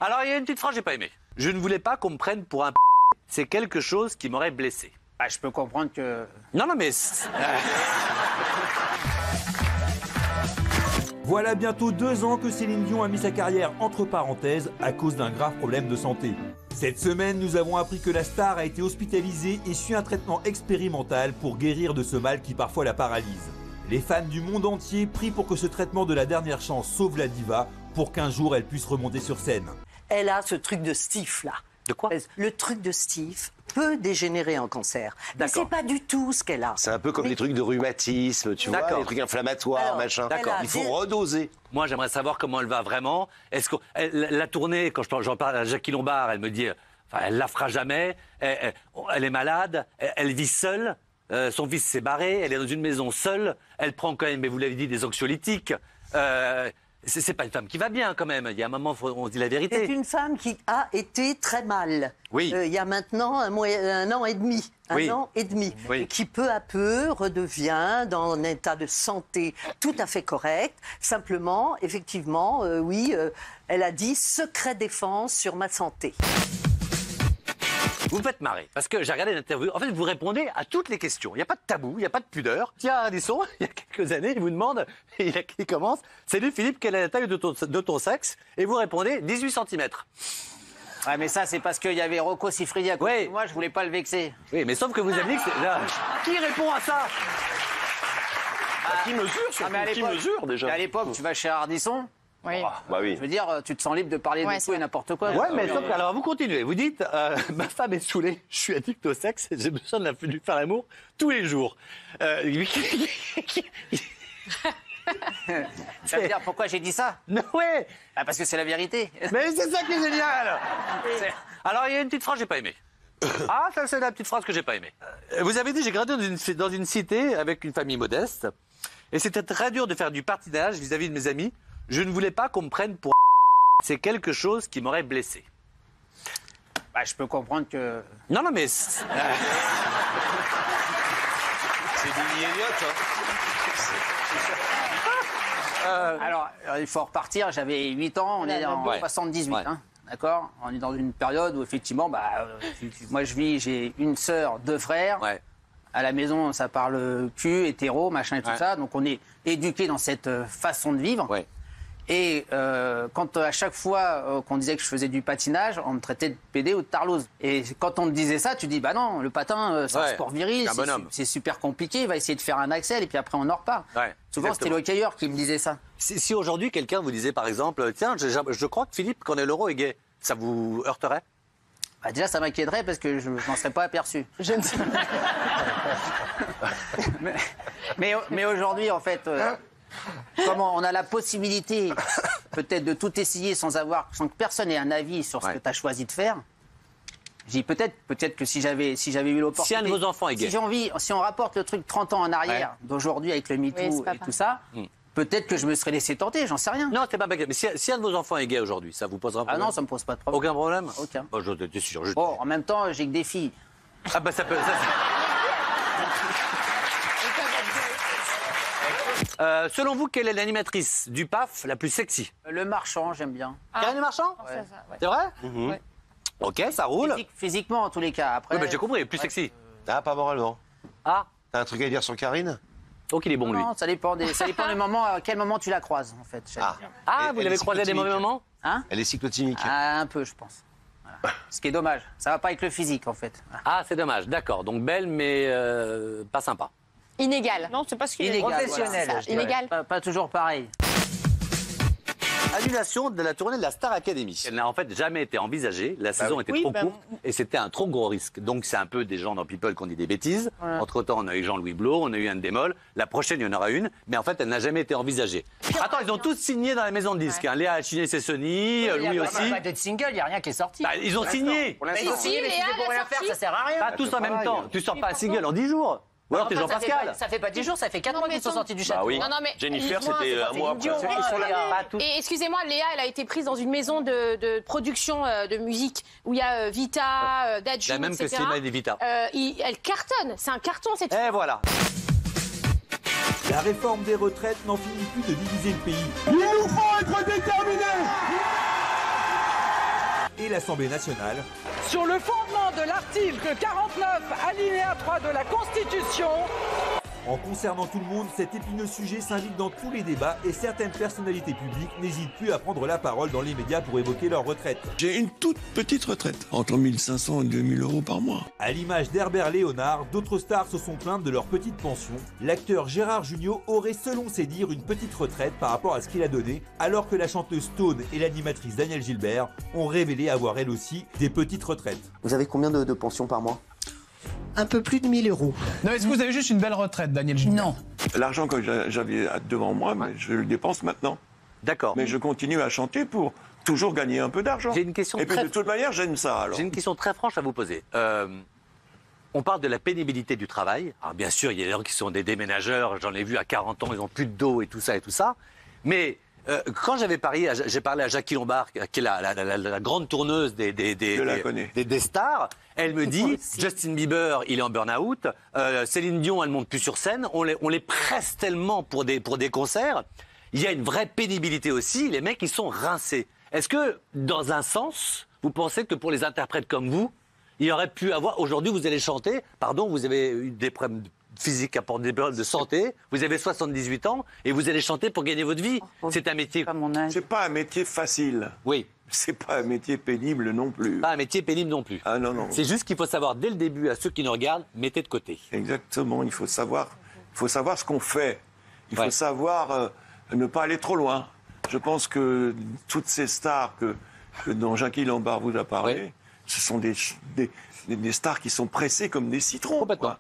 Alors, il y a une petite phrase que j'ai pas aimée. Je ne voulais pas qu'on me prenne pour un p***. C'est quelque chose qui m'aurait blessé. Bah, je peux comprendre que... Non, mais... Voilà bientôt 2 ans que Céline Dion a mis sa carrière entre parenthèses à cause d'un grave problème de santé. Cette semaine, nous avons appris que la star a été hospitalisée et suit un traitement expérimental pour guérir de ce mal qui parfois la paralyse. Les fans du monde entier prient pour que ce traitement de la dernière chance sauve la diva pour qu'un jour elle puisse remonter sur scène. Elle a ce truc de Steve là. De quoi? Le truc de Steve peut dégénérer en cancer. Mais c'est pas du tout ce qu'elle a. C'est un peu comme les trucs de rhumatisme, tu vois, les trucs inflammatoires, Alors, machin. d'accord. Il faut redoser. Moi, j'aimerais savoir comment elle va vraiment. Est-ce que la tournée, quand j'en parle à Jackie Lombard, elle me dit, enfin, elle la fera jamais. Elle est malade. Elle vit seule. Son fils s'est barré. Elle est dans une maison seule. Elle prend quand même, mais vous l'avez dit, des anxiolytiques. C'est pas une femme qui va bien quand même. Il y a un moment, on dit la vérité. C'est une femme qui a été très mal. Oui. Il y a maintenant un an et demi. Oui. Et qui peu à peu redevient dans un état de santé tout à fait correct. Simplement, effectivement, elle a dit secret défense sur ma santé. Vous me faites marrer, parce que j'ai regardé l'interview. En fait, vous répondez à toutes les questions. Il n'y a pas de tabou, il n'y a pas de pudeur. Tiens, Ardisson, il y a quelques années, il vous demande, il commence, salut Philippe, quelle est la taille de ton sexe? Et vous répondez 18 cm. Ouais, mais ça, c'est parce qu'il y avait Rocco Siffredi à côté de moi, je voulais pas le vexer. Oui, mais sauf que vous avez dit que c'est... Là, qui répond à ça? Qui mesure, surtout, qui mesure déjà? À l'époque, tu vas chez Ardisson. Oui. Bah oui. Je veux dire, tu te sens libre de parler de tout et n'importe quoi. Ouais, mais sauf que, alors vous continuez. Vous dites, ma femme est saoulée, je suis addict au sexe, j'ai besoin de lui faire l'amour tous les jours. Ça veut dire pourquoi j'ai dit ça? Non, ouais. Ah, parce que c'est la vérité. Mais c'est ça qui est génial. Alors, il y a une petite phrase que j'ai pas aimée. Ah, ça, c'est la petite phrase que j'ai pas aimée. Vous avez dit, j'ai grandi dans une cité avec une famille modeste, et c'était très dur de faire du partinage vis-à-vis de mes amis. Je ne voulais pas qu'on me prenne pour c'est quelque chose qui m'aurait blessé. Bah, je peux comprendre que... Non, mais... C'est des liégnottes, Alors, il faut repartir. J'avais 8 ans, on est en 78, hein, d'accord? On est dans une période où, effectivement, moi, j'ai une sœur, 2 frères. Ouais. À la maison, ça parle cul, hétéro, machin et tout ça. Donc, on est éduqués dans cette façon de vivre. Ouais. Et quand à chaque fois qu'on disait que je faisais du patinage, on me traitait de pédé ou de tarlouse. Et quand on me disait ça, tu dis, bah non, le patin, c'est un sport viril, c'est super compliqué, il va essayer de faire un axel et puis après on en repart. Ouais, souvent, c'était le hockeyeur qui me disait ça. Si aujourd'hui, quelqu'un vous disait, par exemple, tiens, je crois que Philippe Corneloro est gay, ça vous heurterait? Bah déjà, ça m'inquiéterait parce que je n'en serais pas aperçu. Je ne sais pas. mais aujourd'hui, en fait... Comment on a la possibilité peut-être de tout essayer sans que personne ait un avis sur ce que tu as choisi de faire. J'ai peut-être que si j'avais eu l'opportunité. Si un de vos enfants est gay. Si on rapporte le truc 30 ans en arrière d'aujourd'hui avec le MeToo et tout ça, peut-être que je me serais laissé tenter, j'en sais rien. Non, c'est pas gay. Mais si un de vos enfants est gay aujourd'hui, ça vous posera un problème? Ah non, ça me pose pas de problème. Aucun problème? Aucun. Oh, j'étais sûr. Bon, en même temps, j'ai que des filles. Ah bah ça peut... selon vous, quelle est l'animatrice du PAF la plus sexy? Le Marchand, j'aime bien. Karine Marchand? Ouais. C'est vrai? Ouais. Ok, ça roule. Physiquement, en tous les cas. Après, Oui, mais j'ai compris, plus sexy. Ah, pas moralement. Ah, T'as un truc à dire sur Karine? donc il est bon, lui. Non, ça dépend des moments, à quel moment tu la croises, en fait. Ah, Et vous elle l'avez est croisé à des mauvais cyclotimique. moments? Hein? Elle est cyclotimique. Ah, un peu, je pense. Voilà. Ce qui est dommage. Ça va pas avec le physique, en fait. Ah, c'est dommage, d'accord. Donc belle, mais pas sympa. Inégal. Non, c'est pas ce qu'il est. Illégal, Professionnel. voilà. je dirais. Inégal. Pas toujours pareil. Annulation de la tournée de la Star Academy. Elle n'a en fait jamais été envisagée. La saison était trop courte et c'était un trop gros risque. Donc c'est un peu des gens dans People qui ont dit des bêtises. Entre-temps, on a eu Jean-Louis Blot, on a eu Anne Desmolles. La prochaine, il y en aura une. Mais en fait, elle n'a jamais été envisagée. Attends, ils ont tous signé dans la maison de disques. Hein. Léa Alchiné, c'est Sony, Louis aussi. Il n'y a pas de single, il n'y a rien qui est sorti. Bah, ils ont signé. Mais ils ont signé, mais si c'est pour rien faire, ça sert à rien. Pas tous en même temps. Tu sors pas un single en 10 jours. Ou alors t'es Jean-Pascal. Ça fait pas 10 jours, ça fait 4 mois qu'ils sont sortis du château. Bah oui. Non, mais Jennifer, c'était un mois après. Et excusez-moi, Léa, elle a été prise dans une maison de production de musique où il y a Vita, Dadju, La même que etc. Slimane et Vita. Elle cartonne, c'est un carton cette Et voilà. La réforme des retraites n'en finit plus de diviser le pays. Il nous faut être déterminés. et l'Assemblée nationale. Sur le fondement de l'article 49, alinéa 3 de la Constitution, En concernant tout le monde, cet épineux sujet s'invite dans tous les débats et certaines personnalités publiques n'hésitent plus à prendre la parole dans les médias pour évoquer leur retraite. J'ai une toute petite retraite, entre 1500 et 2000 euros par mois. À l'image d'Herbert Léonard, d'autres stars se sont plaintes de leur petite pension. L'acteur Gérard Jugnot aurait, selon ses dires, une petite retraite par rapport à ce qu'il a donné, alors que la chanteuse Stone et l'animatrice Danielle Gilbert ont révélé avoir elles aussi des petites retraites. Vous avez combien de pensions par mois ? Un peu plus de 1000 euros. Non, est-ce que vous avez juste une belle retraite, Daniel Gilbert? Non. L'argent que j'avais devant moi, mais je le dépense maintenant. D'accord. Mais je continue à chanter pour toujours gagner un peu d'argent. J'ai une question Et puis très- de toute manière, j'aime ça alors. J'ai une question très franche à vous poser. On parle de la pénibilité du travail. Alors bien sûr, il y a des gens qui sont des déménageurs. J'en ai vu à 40 ans, ils n'ont plus d'eau et tout ça et tout ça. Mais quand j'ai parlé à Jackie Lombard, qui est la grande tourneuse des stars, elle me dit Justin Bieber, il est en burn-out. Céline Dion, elle monte plus sur scène. On les presse tellement pour des concerts. Il y a une vraie pénibilité aussi. Les mecs, ils sont rincés. Est-ce que, dans un sens, vous pensez que pour les interprètes comme vous, il y aurait pu avoir... Aujourd'hui, vous allez chanter. Pardon, vous avez eu des problèmes physiques, des problèmes de santé. Vous avez 78 ans et vous allez chanter pour gagner votre vie. C'est un métier... C'est pas un métier facile. Oui. C'est pas un métier pénible non plus. Pas un métier pénible non plus. Ah non, non. C'est juste qu'il faut savoir, dès le début, à ceux qui nous regardent, mettez de côté. Exactement. Il faut savoir ce qu'on fait. Il faut savoir ne pas aller trop loin. Je pense que toutes ces stars dont Jackie Lombard vous a parlé, ce sont des stars qui sont pressées comme des citrons. Complètement.